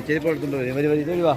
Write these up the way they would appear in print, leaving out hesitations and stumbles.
ചെരുപ്പ് എടുത്തുണ്ടോ? വരി വാ.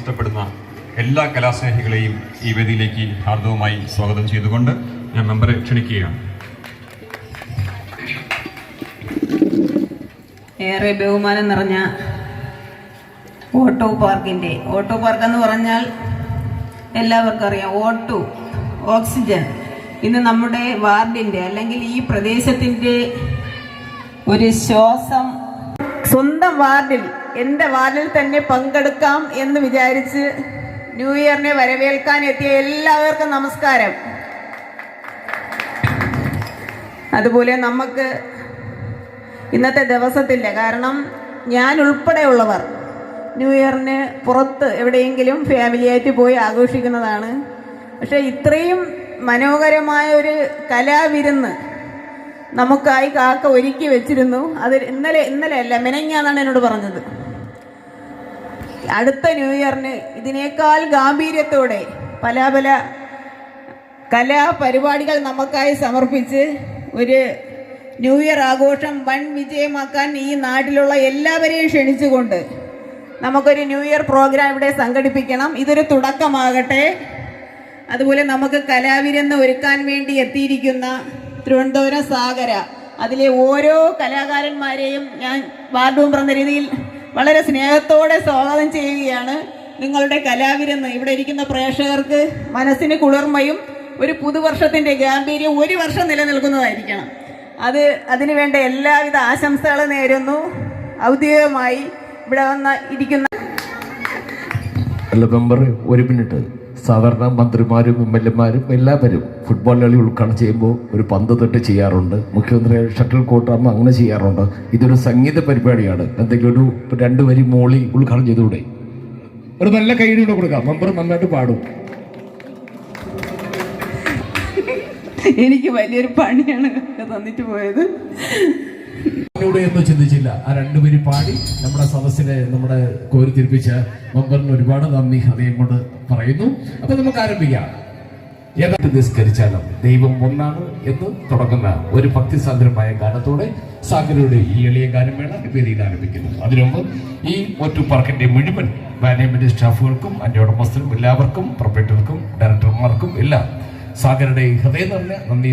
ഇഷ്ടപ്പെടുന്ന എല്ലാ കലാസ്നേഹികളെയും ഈ വേദിയിലേക്ക് ഹാർദവമായി സ്വാഗതം ചെയ്തുകൊണ്ട് ഞാൻ മെമ്പറെ ക്ഷണിക്കുകയാണ്. ഏറെ ബഹുമാനം നിറഞ്ഞ ഓട്ടോ പാർക്ക് എന്ന് പറഞ്ഞാൽ എല്ലാവർക്കും അറിയാം. ഓക്സിജൻ ഇന്ന് നമ്മുടെ വാർഡിൻ്റെ അല്ലെങ്കിൽ ഈ പ്രദേശത്തിൻ്റെ ഒരു ശ്വാസം. സ്വന്തം വാർഡിൽ, എൻ്റെ വാർഡിൽ തന്നെ പങ്കെടുക്കാം എന്ന് വിചാരിച്ച് ന്യൂ ഇയറിനെ വരവേൽക്കാൻ എത്തിയ എല്ലാവർക്കും നമസ്കാരം. അതുപോലെ നമുക്ക് ഇന്നത്തെ ദിവസത്തില്ല, കാരണം ഞാൻ ഉൾപ്പെടെയുള്ളവർ ന്യൂ ഇയറിന് പുറത്ത് എവിടെയെങ്കിലും ഫാമിലിയായിട്ട് പോയി ആഘോഷിക്കുന്നതാണ്. പക്ഷേ ഇത്രയും മനോഹരമായ ഒരു കലാവിരുന്ന് നമുക്കായി കാക്ക ഒരുക്കി വെച്ചിരുന്നു. അത് ഇന്നലെ അല്ല, മെനഞ്ഞാന്നാണ് എന്നോട് പറഞ്ഞത്. അടുത്ത ന്യൂ ഇയറിന് ഇതിനേക്കാൾ ഗാംഭീര്യത്തോടെ പല കലാപരിപാടികൾ നമുക്കായി സമർപ്പിച്ച് ഒരു ന്യൂ ഇയർ ആഘോഷം വൻ വിജയമാക്കാൻ ഈ നാട്ടിലുള്ള എല്ലാവരെയും ക്ഷണിച്ചുകൊണ്ട് നമുക്കൊരു ന്യൂ ഇയർ പ്രോഗ്രാം ഇവിടെ സംഘടിപ്പിക്കണം. ഇതൊരു തുടക്കമാകട്ടെ. അതുപോലെ നമുക്ക് കലാവിരുന്ന് ഒരുക്കാൻ വേണ്ടി എത്തിയിരിക്കുന്ന തിരുവനന്തപുരം സാഗര, അതിലെ ഓരോ കലാകാരന്മാരെയും ഞാൻ വാർഡ് മെമ്പർ എന്ന രീതിയിൽ വളരെ സ്നേഹത്തോടെ സ്വാഗതം ചെയ്യുകയാണ്. നിങ്ങളുടെ കലാവിരുന്ന് ഇവിടെ ഇരിക്കുന്ന പ്രേക്ഷകർക്ക് മനസ്സിന് കുളിർമയും ഒരു പുതുവർഷത്തിൻ്റെ ഗാംഭീര്യം ഒരു വർഷം നിലനിൽക്കുന്നതായിരിക്കണം. അതിനുവേണ്ട എല്ലാവിധ ആശംസകളും നേരുന്നു. ഔദ്യോഗികമായി ഇവിടെ ഇരിക്കുന്ന മെമ്പർ ഒരു മിനിറ്റ്. സാധാരണ മന്ത്രിമാരും MLA-മാരും എല്ലാവരും ഫുട്ബോൾ കളി ഉദ്ഘാടനം ചെയ്യുമ്പോൾ ഒരു പന്ത് തൊട്ട് ചെയ്യാറുണ്ട്. മുഖ്യമന്ത്രി ഷട്ടിൽ കോട്ടാകുമ്പോൾ അങ്ങനെ ചെയ്യാറുണ്ട്. ഇതൊരു സംഗീത പരിപാടിയാണ്. എന്തെങ്കിലും ഒരു 2 വരി മോളി ഉദ്ഘാടനം ചെയ്തുകൂടെ? ഒരു നല്ല കൈയ്യടി കൊടുക്കാം. മെമ്പർ നന്നായിട്ട് പാടും. എനിക്ക് വലിയൊരു പണിയാണ് തന്നിട്ട് പോയത്. എന്ന് ചിന്തിച്ചില്ല. ആ 2 വരി പാടി നമ്മുടെ സദസ്സിനെ കോരിത്തിരിപ്പിച്ച മെമ്പറിന് ഒരുപാട് നന്ദി ഹൃദയം കൊണ്ട് പറയുന്നു. അപ്പൊ നമുക്ക് ആരംഭിക്കാം. ഏതാണ്ട് നിസ്കരിച്ചാലും ദൈവം ഒന്നാണ് എന്ന് തുടങ്ങുന്ന ഒരു ഭക്തിസാന്ദ്രമായ ഗാനത്തോടെ സാഗരയുടെ ഈ എളിയ ഗാനം വേണം വേദിയിൽ ആരംഭിക്കുന്നു. അതിനുമുമ്പ് ഈ ഓട്ടോ പാർക്കിന്റെ മുഴുവൻ മാനേജ്മെന്റ് സ്റ്റാഫുകൾക്കും അതിന്റെ ഉടമസ്ഥരും എല്ലാവർക്കും പ്രൊപ്പറേറ്റർക്കും ഡയറക്ടർമാർക്കും എല്ലാം സാഗരയുടെ ഹൃദയം നിറഞ്ഞ നന്ദി.